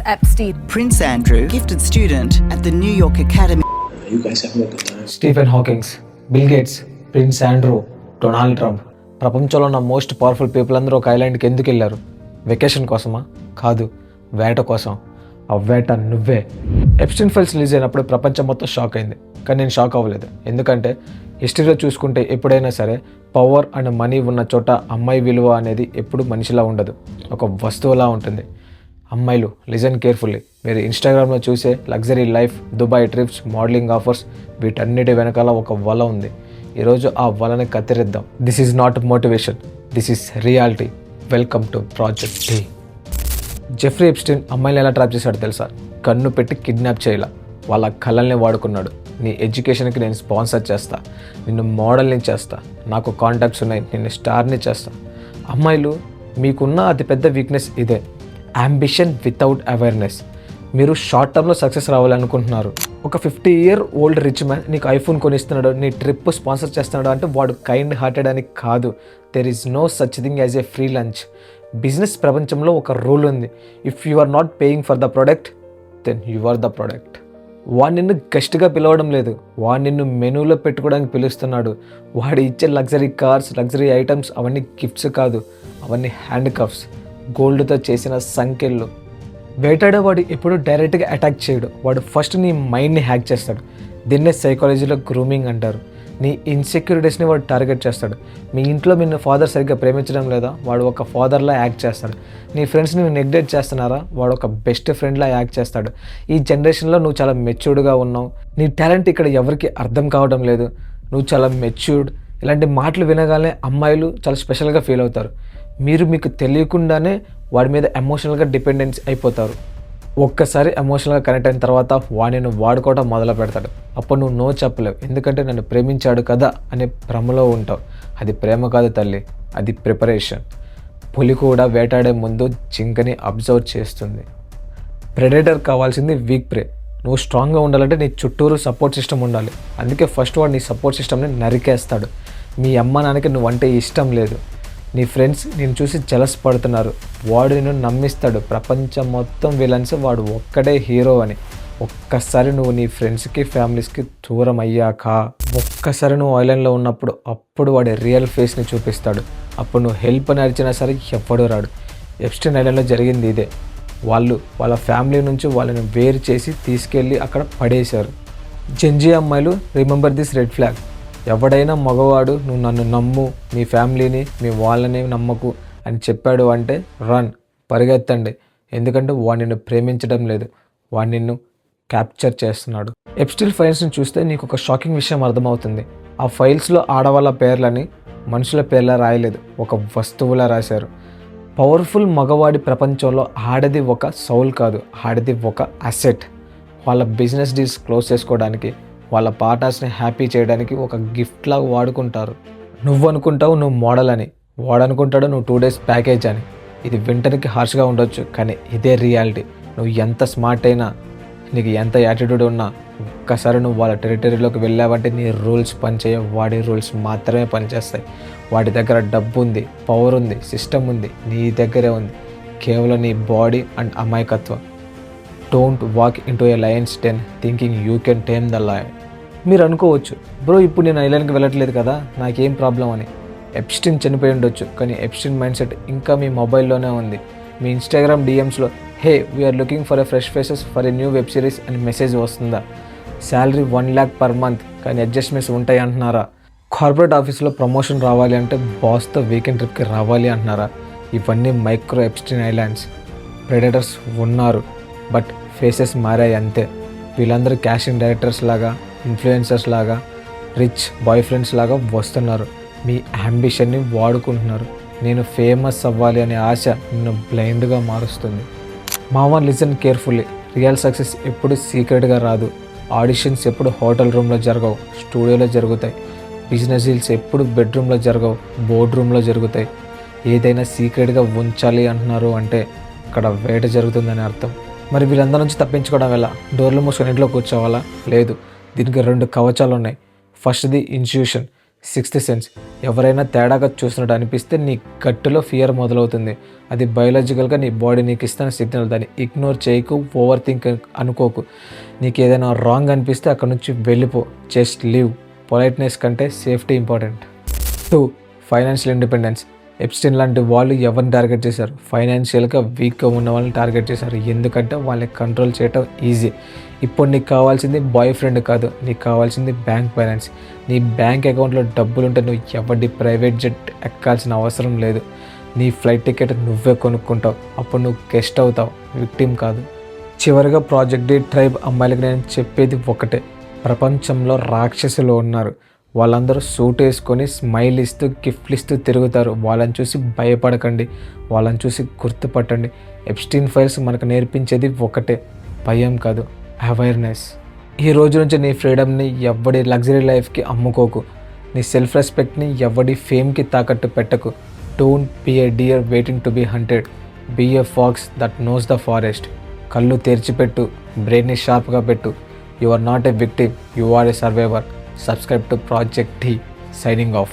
Epstein. Prince Andrew, gifted student at the New York Academy. You guys having a good time? Stephen Hawking's, bill gates, prince Andrew, Donald Trump. ప్రపంచంలో ఉన్న most powerful people అందరూ ఒక ఐలాండ్కి ఎందుకు వెళ్ళారు? Vacation కోసమా? కాదు, వేట కోసం. ఆ వేట నువ్వే. ఎప్స్టీన్ ఫైల్స్ రిలీజ్ అయినప్పుడు ప్రపంచం మొత్తం షాక్ అయింది, కానీ నేను షాక్ అవ్వలేదు. ఎందుకంటే హిస్టరీలో చూసుకుంటే ఎప్పుడైనా సరే పవర్ అండ్ మనీ ఉన్న చోట అమ్మాయి విలువ అనేది ఎప్పుడు మనిషిలా ఉండదు, ఒక వస్తువులా ఉంటుంది. అమ్మాయిలు లిజన్ కేర్ఫుల్లీ, మీరు ఇన్స్టాగ్రామ్లో చూసే luxury life, Dubai trips, modeling offers, వీటన్నిటి వెనకాల ఒక వల ఉంది. ఈరోజు ఆ వలని కత్తిరిద్దాం. This is not motivation, this is reality. Welcome to project T. Jeffrey Epstein అమ్మాయిని ఎలా ట్రాప్ చేశాడు తెలుసా? కన్ను పెట్టి కిడ్నాప్ చేయాల, వాళ్ళ కళల్ని వాడుకున్నాడు. నీ ఎడ్యుకేషన్కి నేను స్పాన్సర్ చేస్తా, నిన్ను మోడల్ని చేస్తా, నాకు కాంటాక్ట్స్ ఉన్నాయి, నిన్ను స్టార్ని చేస్తా. అమ్మాయిలు మీకున్న అతిపెద్ద వీక్నెస్ ఇదే, అంబిషన్ వితౌట్ అవేర్నెస్. మీరు షార్ట్ టర్మ్లో సక్సెస్ రావాలనుకుంటున్నారు. ఒక 50-year-old రిచ్ మ్యాన్ నీకు ఐఫోన్ కొనిస్తున్నాడు, నీ ట్రిప్ స్పాన్సర్ చేస్తున్నాడు అంటే వాడు కైండ్ హార్టెడ్ అని కాదు. There is no such thing as a free lunch. Business ప్రపంచంలో ఒక రూల్ ఉంది, if you are not paying for the product then you are the product. వాడు నిన్ను గెస్ట్గా పిలవడం లేదు, వాడు నిన్ను మెనూలో పెట్టుకోవడానికి పిలుస్తున్నాడు. వాడు ఇచ్చే లగ్జరీ కార్స్, లగ్జరీ ఐటమ్స్ అవన్నీ గిఫ్ట్స్ కాదు, అవన్నీ హ్యాండ్ కఫ్స్, గోల్డ్తో చేసిన సంఖ్యలు. వేటాడేవాడు ఎప్పుడు డైరెక్ట్గా అటాక్ చేయడు, వాడు ఫస్ట్ నీ మైండ్ని హ్యాక్ చేస్తాడు. దీన్నే సైకాలజీలో గ్రూమింగ్ అంటారు. నీ ఇన్సెక్యూరిటీస్ని వాడు టార్గెట్ చేస్తాడు. మీ ఇంట్లో మీ ఫాదర్ సరిగ్గా ప్రేమించడం లేదా, వాడు ఒక ఫాదర్లా యాక్ట్ చేస్తాడు. నీ ఫ్రెండ్స్ని నువ్వు నెగ్లెక్ట్ చేస్తున్నారా, వాడు ఒక బెస్ట్ ఫ్రెండ్లా యాక్ట్ చేస్తాడు. ఈ జనరేషన్లో నువ్వు చాలా మెచ్యూర్డ్గా ఉన్నావు, నీ టాలెంట్ ఇక్కడ ఎవరికి అర్థం కావడం లేదు, నువ్వు చాలా మెచ్యూర్డ్, ఇలాంటి మాటలు వినగానే అమ్మాయిలు చాలా స్పెషల్గా ఫీల్ అవుతారు. మీరు మీకు తెలియకుండానే వాడి మీద ఎమోషనల్గా డిపెండెన్స్ అయిపోతారు. ఒక్కసారి ఎమోషనల్గా కనెక్ట్ అయిన తర్వాత వాడిని వాడుకోవడం మొదలు పెడతాడు. అప్పుడు నువ్వు నో చెప్పలేవు, ఎందుకంటే నన్ను ప్రేమించాడు కదా అనే భ్రమలో ఉంటావు. అది ప్రేమ కాదు తల్లి, అది ప్రిపరేషన్. పులి కూడా వేటాడే ముందు జింకని అబ్జర్వ్ చేస్తుంది. ప్రెడేటర్ కావాల్సింది వీక్ ప్రే. నువ్వు స్ట్రాంగ్గా ఉండాలంటే నీ చుట్టూరు సపోర్ట్ సిస్టమ్ ఉండాలి. అందుకే ఫస్ట్ వాడు నీ సపోర్ట్ సిస్టమ్ని నరికేస్తాడు. మీ అమ్మ నాన్నకి నువ్వంటే ఇష్టం లేదు, నీ ఫ్రెండ్స్ నేను చూసి జలస్ పడుతున్నారు, వాడు నిన్ను నమ్మిస్తాడు ప్రపంచం మొత్తం విలన్స్, వాడు ఒక్కడే హీరో అని. ఒక్కసారి నువ్వు నీ ఫ్రెండ్స్కి, ఫ్యామిలీస్కి దూరం అయ్యాక, ఒక్కసారి నువ్వు ఐలాండ్లో ఉన్నప్పుడు అప్పుడు వాడి రియల్ ఫేస్ని చూపిస్తాడు. అప్పుడు నువ్వు హెల్ప్ అని అరిచినా సరే ఎవ్వడూ రాడు. ఎప్స్టీన్ ఐలాండ్లో జరిగింది ఇదే. వాళ్ళు వాళ్ళ ఫ్యామిలీ నుంచి వాళ్ళని వేరు చేసి తీసుకెళ్ళి అక్కడ పడేశారు. జెన్జీ అమ్మాయిలు, రిమెంబర్ దిస్ రెడ్ ఫ్లాగ్. ఎవడైనా మగవాడు నువ్వు నన్ను నమ్ము, మీ ఫ్యామిలీని, మీ వాళ్ళని నమ్మకు అని చెప్పాడు అంటే రన్, పరిగెత్తండి. ఎందుకంటే వాడు నిన్ను ప్రేమించడం లేదు, వాడు నిన్ను క్యాప్చర్ చేస్తున్నాడు. ఎప్స్టీన్ ఫైల్స్ని చూస్తే నీకు ఒక షాకింగ్ విషయం అర్థమవుతుంది. ఆ ఫైల్స్లో ఆడవాళ్ళ పేర్లని మనుషుల పేర్లా రాయలేదు, ఒక వస్తువులా రాశారు. పవర్ఫుల్ మగవాడి ప్రపంచంలో ఆడది ఒక సౌల్ కాదు, ఆడది ఒక అసెట్. వాళ్ళ బిజినెస్ డీల్స్ క్లోజ్ చేసుకోవడానికి, వాళ్ళ పార్ట్నర్స్ని హ్యాపీ చేయడానికి ఒక గిఫ్ట్లా వాడుకుంటారు. నువ్వు అనుకుంటావు నువ్వు మోడల్ అని, వాడు అనుకుంటాడు నువ్వు 2 days ప్యాకేజ్ అని. ఇది వింటర్కి హార్ష్గా ఉండొచ్చు, కానీ ఇదే రియాలిటీ. నువ్వు ఎంత స్మార్ట్ అయినా, నీకు ఎంత యాటిట్యూడ్ ఉన్నా, ఒక్కసారి నువ్వు వాళ్ళ టెరిటరీలోకి వెళ్ళావంటే నీ రూల్స్ పనిచేయవు, వాడి రూల్స్ మాత్రమే పనిచేస్తాయి. వాడి దగ్గర డబ్బు ఉంది, పవర్ ఉంది, సిస్టమ్ ఉంది, నీ దగ్గరే ఉంది. కేవలం నీ బాడీ అండ్ అమాయకత్వం. Don't walk into a lion's den thinking you can tame the lion. మీరు అనుకోవచ్చు, బ్రో ఇప్పుడు నేను ఐలాండ్కి వెళ్ళట్లేదు కదా, నాకేం ప్రాబ్లం అని. ఎప్స్టీన్ చనిపోయి ఉండొచ్చు, కానీ ఎప్స్టీన్ మైండ్ సెట్ ఇంకా మీ మొబైల్లోనే ఉంది. మీ ఇన్స్టాగ్రామ్ డిఎమ్స్లో hey we're looking for a fresh faces for a new web series అని మెసేజ్ వస్తుందా? శాలరీ 1 lakh per month కానీ అడ్జస్ట్మెంట్స్ ఉంటాయి అంటున్నారా? కార్పొరేట్ ఆఫీస్లో ప్రమోషన్ రావాలి అంటే బాస్తో వీకెండ్ ట్రిప్కి రావాలి అంటున్నారా? ఇవన్నీ మైక్రో ఎప్స్టీన్ ఐలాండ్స్. ప్రెడేటర్స్ ఉన్నారు, బట్ ఫేసెస్ మారాయి అంతే. వీళ్ళందరూ క్యాషింగ్ డైరెక్టర్స్ లాగా, ఇన్ఫ్లుయెన్సర్స్ లాగా, రిచ్ బాయ్ ఫ్రెండ్స్ లాగా వస్తున్నారు. మీ అంబిషన్ని వాడుకుంటున్నారు. నేను ఫేమస్ అవ్వాలి అనే ఆశ నిన్ను బ్లైండ్గా మారుస్తుంది. మామ లిజన్ కేర్ఫుల్లీ, రియల్ సక్సెస్ ఎప్పుడు సీక్రెట్గా రాదు. ఆడిషన్స్ ఎప్పుడు హోటల్ రూమ్లో జరగవు, స్టూడియోలో జరుగుతాయి. బిజినెస్ డీల్స్ ఎప్పుడు బెడ్రూమ్లో జరగవు, బోర్డ్ రూమ్లో జరుగుతాయి. ఏదైనా సీక్రెట్గా ఉంచాలి అంటున్నారు అంటే అక్కడ వేట జరుగుతుందని అర్థం. మరి వీళ్ళందరి నుంచి తప్పించుకోవడం వల్ల డోర్లు మూసుకొని ఇంట్లో కూర్చోవాలా? లేదు, దీనికి 2 కవచాలు ఉన్నాయి. ఫస్ట్ది ఇన్స్టిట్యూషన్. సిక్స్త్ సెన్స్, ఎవరైనా తేడాగా చూసినట్టు అనిపిస్తే నీ గట్టులో ఫియర్ మొదలవుతుంది. అది బయోలాజికల్గా నీ బాడీ నీకు ఇస్తున్న సిగ్నల్. దాన్ని ఇగ్నోర్ చేయకు, ఓవర్ థింక్ అనుకోకు. నీకు ఏదైనా రాంగ్ అనిపిస్తే అక్కడ నుంచి వెళ్ళిపో. Just leave. పొలైట్నెస్ కంటే safety important. 2. Financial independence. Epstein లాంటి వాళ్ళు ఎవరిని టార్గెట్ చేశారు? ఫైనాన్షియల్గా వీక్గా ఉన్న వాళ్ళని టార్గెట్ చేశారు. ఎందుకంటే వాళ్ళని కంట్రోల్ చేయటం ఈజీ. ఇప్పుడు నీకు కావాల్సింది బాయ్ ఫ్రెండ్ కాదు, నీకు కావాల్సింది బ్యాంక్ బ్యాలెన్స్. నీ బ్యాంక్ అకౌంట్లో డబ్బులు ఉంటే నువ్వు ఎవరి ప్రైవేట్ జెట్ ఎక్కాల్సిన అవసరం లేదు. నీ ఫ్లైట్ టికెట్ నువ్వే కొనుక్కుంటావు. అప్పుడు నువ్వు గెస్ట్ అవుతావు, విక్టిమ్ కాదు. చివరిగా ప్రాజెక్ట్ డి ట్రైబ్ అమ్మాయిలకు నేను చెప్పేది ఒకటే. ప్రపంచంలో రాక్షసులు ఉన్నారు. వాళ్ళందరూ సూట్ వేసుకొని స్మైల్ ఇస్తూ గిఫ్ట్లు ఇస్తూ తిరుగుతారు. వాళ్ళని చూసి భయపడకండి, వాళ్ళని చూసి గుర్తుపట్టండి. ఎప్స్టీన్ ఫైల్స్ మనకు నేర్పించేది ఒకటే, భయం కాదు, అవేర్నెస్. ఈ రోజు నుంచి నీ ఫ్రీడమ్ని ఎవడి లగ్జరీ లైఫ్కి అమ్ముకోకు. నీ సెల్ఫ్ రెస్పెక్ట్ని ఎవడి ఫేమ్కి తాకట్టు పెట్టకు. Don't be a deer waiting to be hunted. Be a fox that knows the forest. కళ్ళు తెరిచిపెట్టు, బ్రెయిన్ని షార్ప్గా పెట్టు. You are not a victim, you are a survivor. Subscribe to Project T. Signing off.